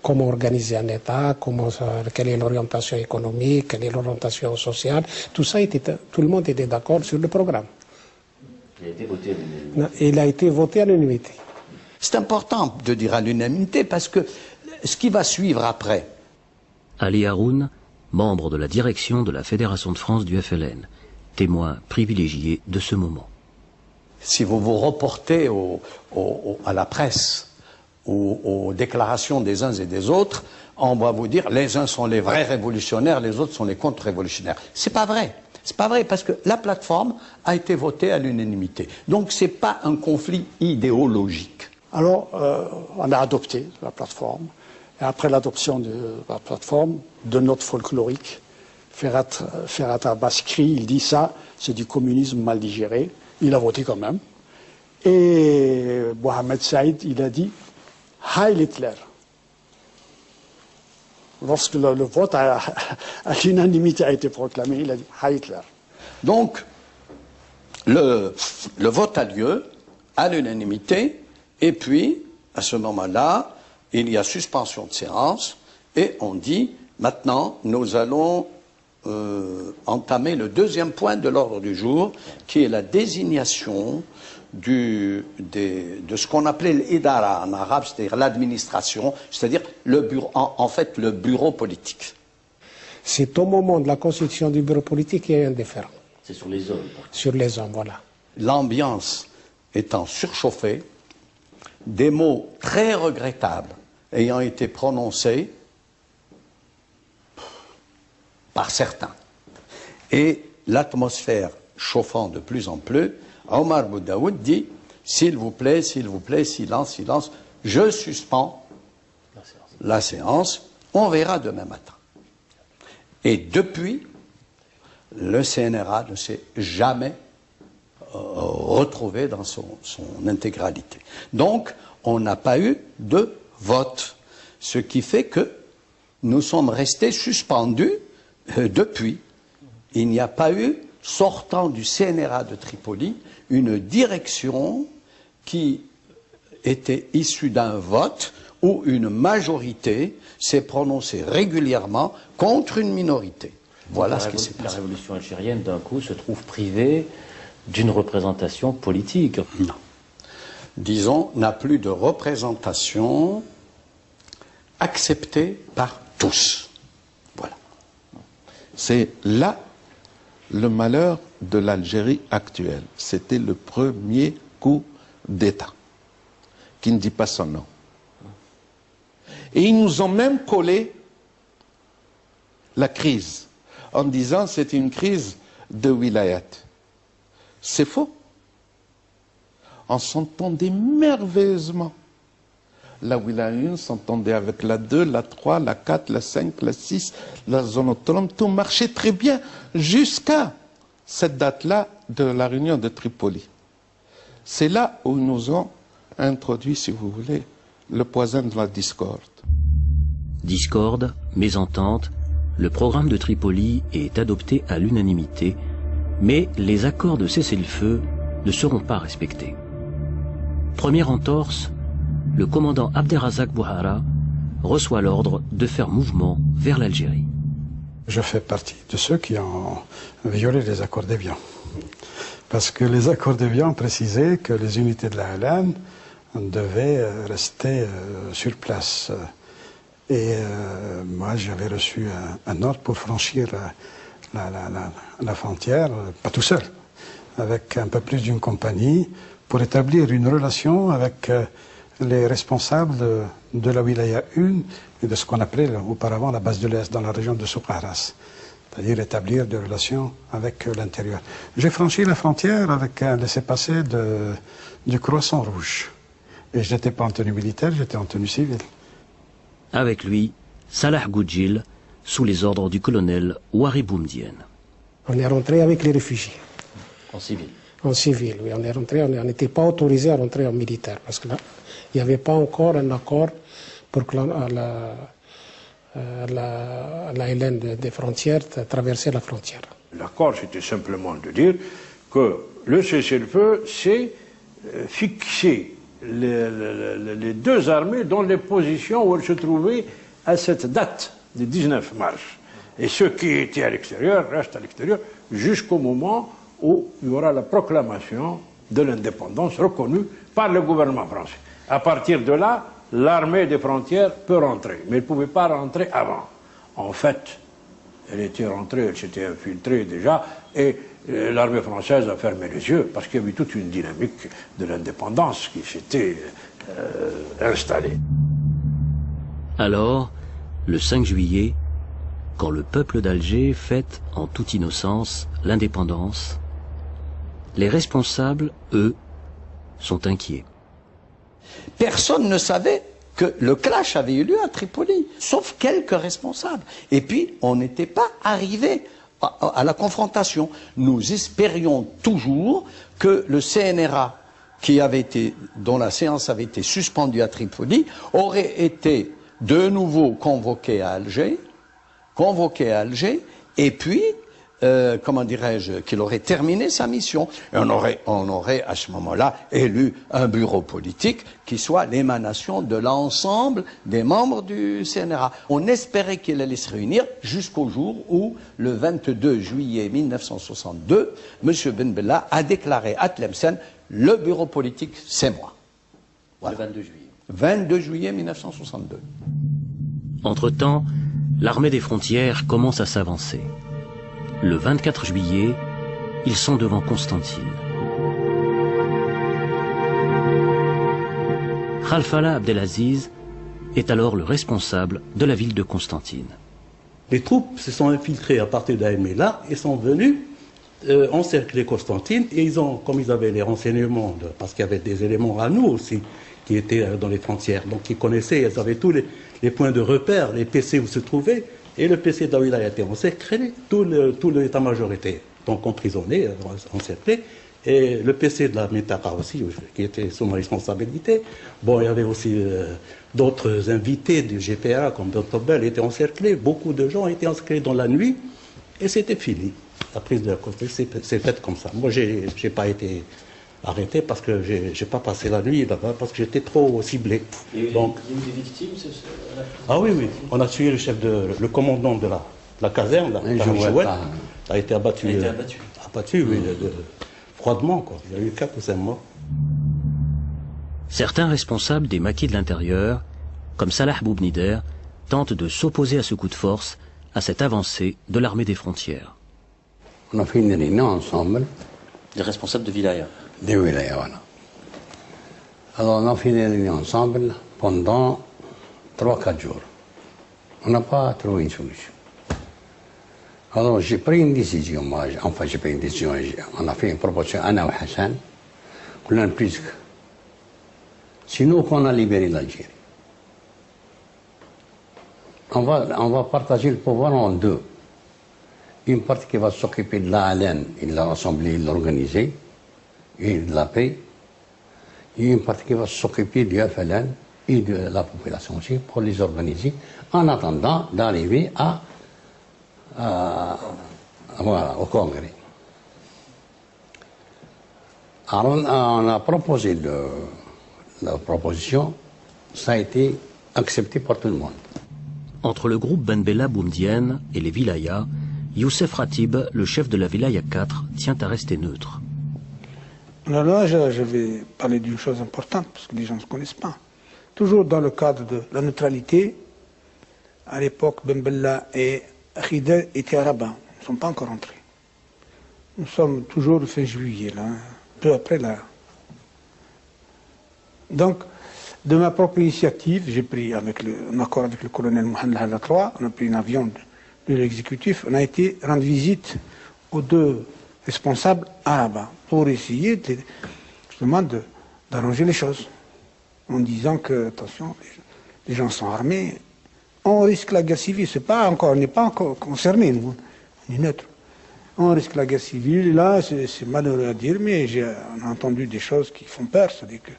comment organiser un État, quelle est l'orientation économique, quelle est l'orientation sociale. Tout ça, tout le monde était d'accord sur le programme. Il a été voté à l'unanimité. Il a été voté à l'unanimité. C'est important de dire à l'unanimité parce que ce qui va suivre après. Ali Haroun, membre de la direction de la Fédération de France du FLN, témoin privilégié de ce moment. Si vous vous reportez à la presse, aux déclarations des uns et des autres, on va vous dire les uns sont les vrais révolutionnaires, les autres sont les contre-révolutionnaires. C'est pas vrai. C'est pas vrai parce que la plateforme a été votée à l'unanimité. Donc c'est pas un conflit idéologique. Alors on a adopté la plateforme. Et après l'adoption de la plateforme, de notes folkloriques, Ferhat Abbas crie, il dit ça, c'est du communisme mal digéré. Il a voté quand même. Et Mohamed Saïd, il a dit Heil Hitler. Lorsque le vote à l'unanimité a été proclamé, il a dit Heil Hitler. Donc, le vote a lieu à l'unanimité, et puis, à ce moment-là, il y a suspension de séance, et on dit, maintenant, nous allons entamer le deuxième point de l'ordre du jour, qui est la désignation de ce qu'on appelait l'idara en arabe, c'est-à-dire l'administration, c'est-à-dire le bureau, en fait le bureau politique. C'est au moment de la constitution du bureau politique qu'il y a un différend. C'est sur les hommes. Sur les hommes, voilà. L'ambiance étant surchauffée, des mots très regrettables ayant été prononcés par certains. Et l'atmosphère chauffant de plus en plus, Omar Boudaoud dit « S'il vous plaît, silence, silence, je suspends la séance, on verra demain matin. » Et depuis, le CNRA ne s'est jamais retrouvé dans son intégralité. Donc, on n'a pas eu de vote, ce qui fait que nous sommes restés suspendus depuis. Il n'y a pas eu, sortant du CNRA de Tripoli, une direction qui était issue d'un vote où une majorité s'est prononcée régulièrement contre une minorité. Voilà ce qui s'est passé. La révolution algérienne, d'un coup, se trouve privée d'une représentation politique. Non. Disons, n'a plus de représentation acceptée par tous. Voilà. C'est là le malheur de l'Algérie actuelle. C'était le premier coup d'État, qui ne dit pas son nom. Et ils nous ont même collé la crise, en disant que c'est une crise de wilayat. C'est faux. On s'entendait merveilleusement. La wilaya 1 s'entendait avec la 2, la 3, la 4, la 5, la 6, la zone autonome. Tout marchait très bien jusqu'à cette date-là de la réunion de Tripoli. C'est là où nous ont introduit, si vous voulez, le poison de la discorde. Discorde, mésentente, le programme de Tripoli est adopté à l'unanimité, mais les accords de cessez-le-feu ne seront pas respectés. Première entorse, le commandant Abderrazak Bouhara reçoit l'ordre de faire mouvement vers l'Algérie. Je fais partie de ceux qui ont violé les accords d'Évian. Parce que les accords d'Évian précisaient que les unités de la LN devaient rester sur place. Et moi, j'avais reçu un ordre pour franchir la frontière, pas tout seul, avec un peu plus d'une compagnie, pour établir une relation avec les responsables de la wilaya 1 et de ce qu'on appelait auparavant la base de l'Est, dans la région de Soukharas, c'est-à-dire établir des relations avec l'intérieur. J'ai franchi la frontière avec un laissez-passer du Croissant Rouge. Et je n'étais pas en tenue militaire, j'étais en tenue civile. Avec lui, Salah Goudjil, sous les ordres du colonel Ouari Boumdienne. On est rentré avec les réfugiés. En civil. En civil, oui. On est rentré, on n'était pas autorisé à rentrer en militaire, parce que là, il n'y avait pas encore un accord pour que la LN des frontières traverser la frontière. L'accord, c'était simplement de dire que le cessez-le-feu, c'est fixer les deux armées dans les positions où elles se trouvaient à cette date du 19 mars. Et ceux qui étaient à l'extérieur restent à l'extérieur jusqu'au moment où il y aura la proclamation de l'indépendance reconnue par le gouvernement français. À partir de là, l'armée des frontières peut rentrer, mais elle ne pouvait pas rentrer avant. En fait, elle était rentrée, elle s'était infiltrée déjà, et l'armée française a fermé les yeux parce qu'il y avait toute une dynamique de l'indépendance qui s'était installée. Alors, le 5 juillet, quand le peuple d'Alger fête en toute innocence l'indépendance, les responsables, eux, sont inquiets. Personne ne savait que le clash avait eu lieu à Tripoli, sauf quelques responsables. Et puis, on n'était pas arrivé à la confrontation. Nous espérions toujours que le CNRA, dont la séance avait été suspendue à Tripoli, aurait été de nouveau convoqué à Alger, et puis, comment dirais-je, qu'il aurait terminé sa mission. Et on aurait à ce moment-là élu un bureau politique qui soit l'émanation de l'ensemble des membres du CNRA. On espérait qu'il allait se réunir jusqu'au jour où, le 22 juillet 1962, M. Ben Bella a déclaré à Tlemcen, le bureau politique, c'est moi. Voilà. Le 22 juillet. 22 juillet 1962. Entre-temps, l'armée des frontières commence à s'avancer. Le 24 juillet, ils sont devant Constantine. Khalfallah Abdelaziz est alors le responsable de la ville de Constantine. Les troupes se sont infiltrées à partir d'Aïmela et sont venues encercler Constantine. Et ils ont, comme ils avaient les renseignements, parce qu'il y avait des éléments à nous aussi, qui étaient dans les frontières, donc ils connaissaient, ils avaient tous les points de repère, les PC où se trouvaient. Et le PC d'Aouila a été encerclé, tout l'état-major était donc emprisonné, encerclé, et le PC de la Métara aussi, qui était sous ma responsabilité. Bon, il y avait aussi d'autres invités du GPA, comme Dr Bell, étaient encerclés, beaucoup de gens étaient encerclés dans la nuit, et c'était fini. La prise de la Constantine, c'est fait comme ça. Moi, j'ai pas été arrêté parce que j'ai pas passé la nuit là-bas, parce que j'étais trop ciblé. Donc, il y a eu des victimes ah oui, oui. On a tué le commandant de la caserne, là, a été abattu. Abattu, oui, froidement, quoi. Il y a eu 4 ou 5 morts. Certains responsables des maquis de l'intérieur, comme Salah Boubnider, tentent de s'opposer à ce coup de force, à cette avancée de l'armée des frontières. On a fait une réunion ensemble. Des responsables de Wilaya. Des wilayas, voilà. Alors on a fait une réunion ensemble pendant 3-4 jours. On n'a pas trouvé une solution. Alors j'ai pris une décision, moi. Enfin, j'ai pris une décision. On a fait une proposition, Anna et Hassan, qu'on a plus que. Sinon, qu'on a libéré l'Algérie. On va partager le pouvoir en deux. Une partie qui va s'occuper de la haleine, et de la rassembler, de l'organiser, et de la paix. Et une partie qui va s'occuper du FLN et de la population aussi pour les organiser, en attendant d'arriver voilà, au Congrès. Alors on a proposé la proposition, ça a été accepté par tout le monde. Entre le groupe Ben Bella Boumdienne et les wilayas, Youssef Ratib, le chef de la wilaya 4, tient à rester neutre. Alors là, je vais parler d'une chose importante, parce que les gens ne se connaissent pas. Toujours dans le cadre de la neutralité, à l'époque, Ben Bella et Khidr étaient à Rabat. Ils ne sont pas encore entrés. Nous sommes toujours le fin juillet, là, peu après là. Donc, de ma propre initiative, j'ai pris, en accord avec le colonel Mohamed Al III, on a pris un avion de l'exécutif, on a été rendre visite aux deux responsables à Rabat pour essayer justement d'arranger les choses, en disant que, attention, les gens sont armés, on risque la guerre civile, on n'est pas encore concerné, nous, on est neutre. On risque la guerre civile, là, c'est malheureux à dire, mais on a entendu des choses qui font peur, c'est-à-dire que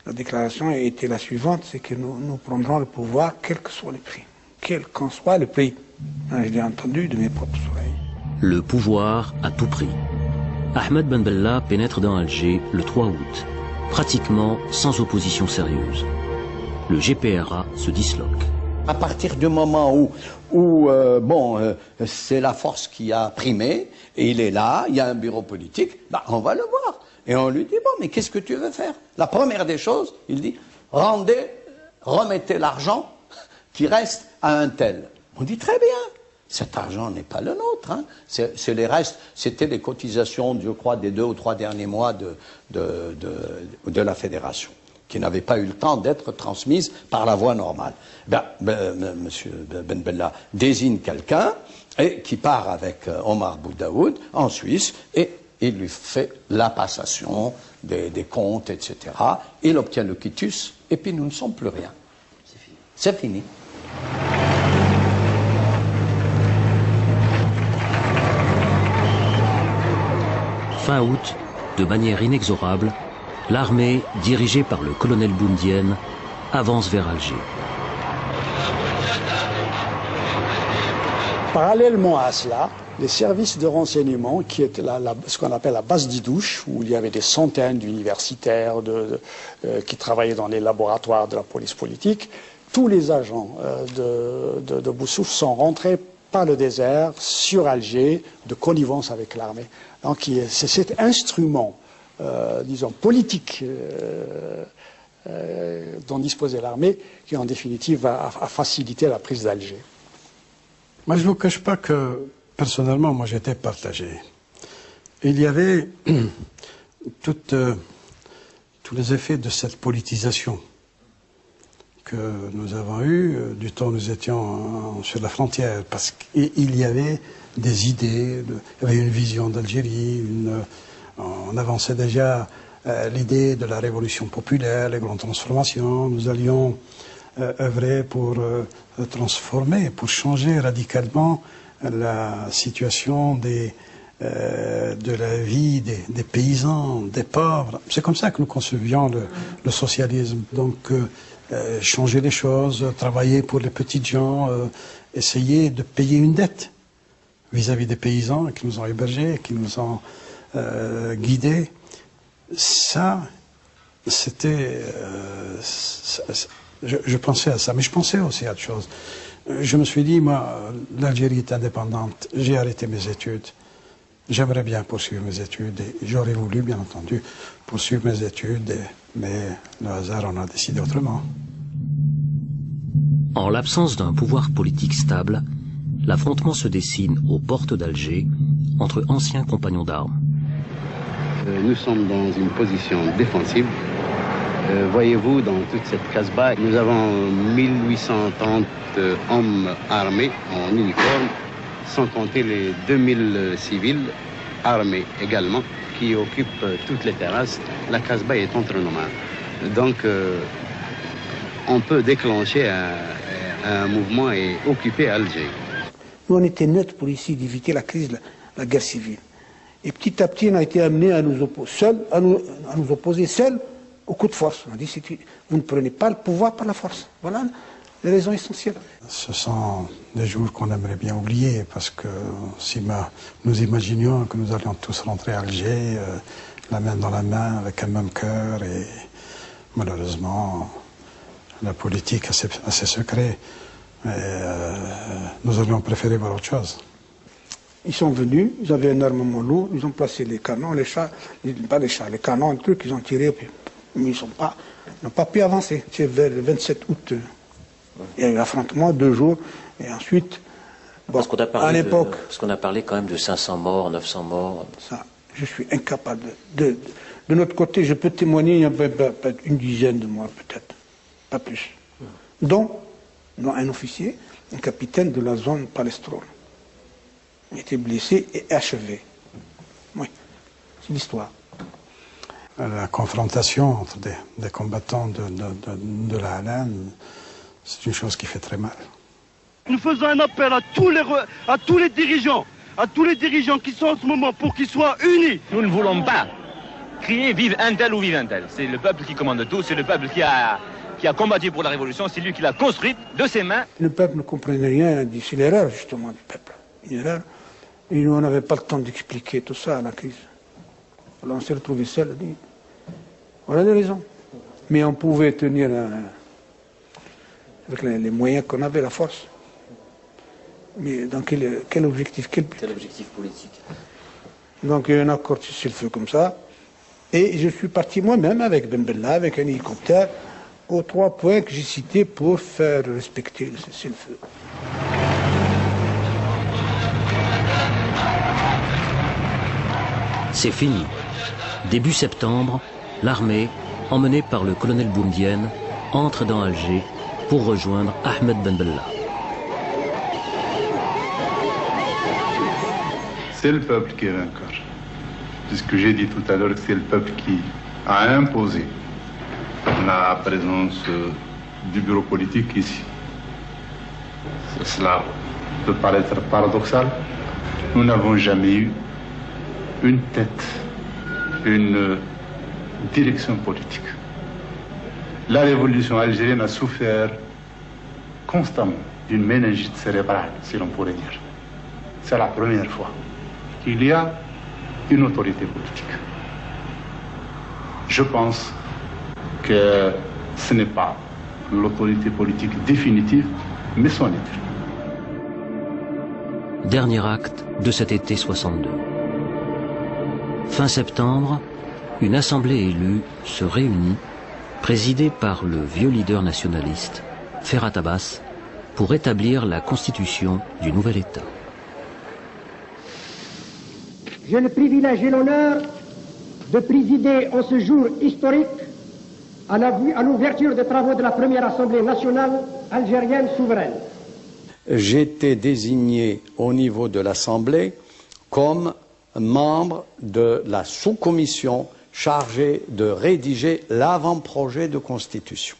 la déclaration a été la suivante, c'est que nous prendrons le pouvoir, quel que soit le prix. Quel qu'en soit le prix. Je l'ai entendu de mes propres oreilles. Le pouvoir à tout prix. Ahmed Ben Bella pénètre dans Alger le 3 août, pratiquement sans opposition sérieuse. Le GPRA se disloque. À partir du moment où c'est la force qui a primé, et il est là, il y a un bureau politique, on va le voir. Et on lui dit, bon, mais qu'est-ce que tu veux faire? La première des choses, il dit, remettez l'argent qui reste à un tel. On dit, très bien, cet argent n'est pas le nôtre. Hein. C'est les restes, c'était les cotisations, je crois, des 2 ou 3 derniers mois de la fédération, qui n'avaient pas eu le temps d'être transmises par la voie normale. Monsieur Ben Bella désigne quelqu'un qui part avec Omar Boudaoud en Suisse et il lui fait la passation des comptes, etc. Il obtient le quitus et puis nous ne sommes plus rien. C'est fini. Fin août, de manière inexorable, l'armée, dirigée par le colonel Boundienne, avance vers Alger. Parallèlement à cela, les services de renseignement, qui étaient ce qu'on appelle la base d'Idouche, où il y avait des centaines d'universitaires qui travaillaient dans les laboratoires de la police politique, tous les agents de Boussouf sont rentrés par le désert sur Alger de connivence avec l'armée. Donc c'est cet instrument, disons, politique dont disposait l'armée qui, en définitive, a facilité la prise d'Alger. Moi, je ne vous cache pas que, personnellement, moi, j'étais partagé. Il y avait tous les effets de cette politisation que nous avons eue du temps où nous étions sur la frontière, parce qu'il y avait des idées, il y avait une vision d'Algérie, on avançait déjà l'idée de la révolution populaire, les grandes transformations, nous allions œuvrer pour transformer, pour changer radicalement la situation de la vie des paysans, des pauvres. C'est comme ça que nous concevions le socialisme. Donc, changer les choses, travailler pour les petites gens, essayer de payer une dette vis-à-vis des paysans qui nous ont hébergés, qui nous ont guidés. Ça, c'était... je pensais à ça, mais je pensais aussi à autre chose. Je me suis dit, moi, l'Algérie est indépendante, j'ai arrêté mes études. J'aimerais bien poursuivre mes études et j'aurais voulu, bien entendu, poursuivre mes études, mais le hasard en a décidé autrement. En l'absence d'un pouvoir politique stable, l'affrontement se dessine aux portes d'Alger entre anciens compagnons d'armes. Nous sommes dans une position défensive. Voyez-vous, dans toute cette Casbah, nous avons 1830 hommes armés en uniforme, sans compter les 2000 civils armés également, qui occupent toutes les terrasses. La Casbah est entre nos mains. Donc, on peut déclencher un mouvement et occuper Alger. Nous, on était neutres pour ici d'éviter la crise, la guerre civile. Et petit à petit, on a été amené à nous opposer seuls au coup de force. On a dit, vous ne prenez pas le pouvoir par la force. Voilà les raisons essentielles. Ce sont des jours qu'on aimerait bien oublier, parce que si nous imaginions que nous allions tous rentrer à Alger, la main dans la main, avec un même cœur, et malheureusement, la politique a ses secrets. Nous aurions préféré voir autre chose. Ils sont venus, ils avaient un armement lourd, ils ont placé les canons, les canons, un truc, ils ont tiré, mais ils n'ont pas pu avancer. C'est vers le 27 août. Il y a eu l'affrontement 2 jours, et ensuite, parce qu'on a parlé quand même de 500 morts, 900 morts. Ça, je suis incapable. De notre côté, je peux témoigner, il y a peut-être une dizaine de morts, peut-être, pas plus. Dont un officier, un capitaine de la zone Palestrone. Il était blessé et achevé. Oui, c'est l'histoire. La confrontation entre des combattants de la LN, c'est une chose qui fait très mal. Nous faisons un appel à tous les dirigeants qui sont en ce moment pour qu'ils soient unis. Nous ne voulons pas crier vive un tel ou vive un tel. C'est le peuple qui commande tout, c'est le peuple qui a combattu pour la révolution, c'est lui qui l'a construite de ses mains. Le peuple ne comprenait rien, c'est l'erreur justement du peuple. Une erreur. Et nous, on n'avait pas le temps d'expliquer tout ça à la crise. Alors on s'est retrouvés seuls. On a des raisons. Mais on pouvait tenir avec les moyens qu'on avait, la force. Mais dans quel objectif, quel but? Quel objectif politique? Donc il y a un accord de cessez-le-feu comme ça. Et je suis parti moi-même avec Ben Bella, avec un hélicoptère, aux 3 points que j'ai cités pour faire respecter le cessez-le-feu. C'est fini. Début septembre, l'armée, emmenée par le colonel Boumedienne, entre dans Alger pour rejoindre Ahmed Ben Bella. C'est le peuple qui est vainqueur. Puisque j'ai dit tout à l'heure que c'est le peuple qui a imposé la présence du bureau politique ici. Cela peut paraître paradoxal. Nous n'avons jamais eu une tête, une direction politique. La révolution algérienne a souffert constamment d'une méningite cérébrale, si l'on pourrait dire. C'est la première fois qu'il y a une autorité politique. Je pense que ce n'est pas l'autorité politique définitive, mais son étude. Dernier acte de cet été 62. Fin septembre, une assemblée élue se réunit, présidée par le vieux leader nationaliste, Ferhat Abbas, pour établir la constitution du nouvel État. J'ai le privilège et l'honneur de présider en ce jour historique à l'ouverture des travaux de la première Assemblée nationale algérienne souveraine. J'ai été désigné au niveau de l'Assemblée comme membre de la sous-commission chargée de rédiger l'avant-projet de constitution.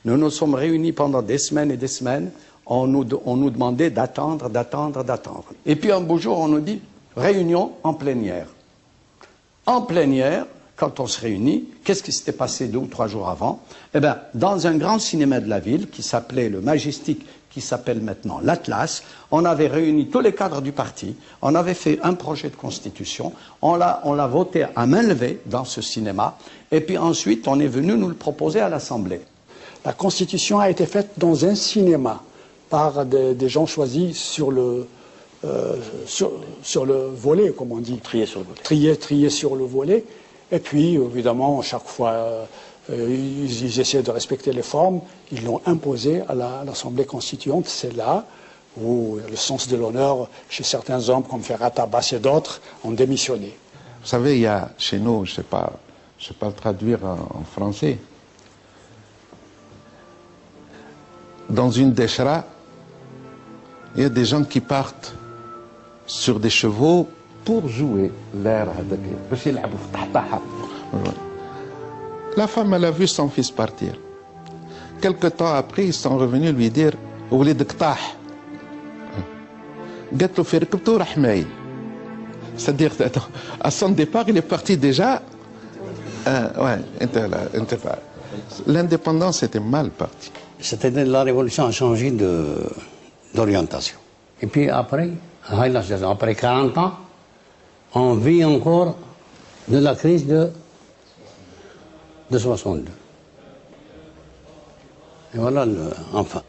Nous nous sommes réunis pendant des semaines et des semaines. On nous demandait d'attendre. Et puis un beau jour, on nous dit réunion en plénière. En plénière, quand on se réunit, qu'est-ce qui s'était passé 2 ou 3 jours avant? Eh bien, dans un grand cinéma de la ville qui s'appelait le Majestic, qui s'appelle maintenant l'Atlas, on avait réuni tous les cadres du parti, on avait fait un projet de constitution, on l'a voté à main levée dans ce cinéma, et puis ensuite on est venu nous le proposer à l'Assemblée. La constitution a été faite dans un cinéma par des gens choisis sur le volet, comme on dit. Trié sur le volet. Trié sur le volet. Et puis, évidemment, chaque fois, ils essaient de respecter les formes. Ils l'ont imposé à l'Assemblée constituante. C'est là où le sens de l'honneur, chez certains hommes comme Ferhat Abbas et d'autres, ont démissionné. Vous savez, il y a chez nous, je ne sais pas le traduire en français, dans une déchra, il y a des gens qui partent sur des chevaux pour jouer l'air. La femme, elle a vu son fils partir. Quelque temps après, ils sont revenus lui dire c'est-à-dire, à son départ, il est parti déjà. L'indépendance était mal partie. C'était la révolution a changé d'orientation. Et puis après 40 ans, on vit encore de la crise de 62. Et voilà, enfin.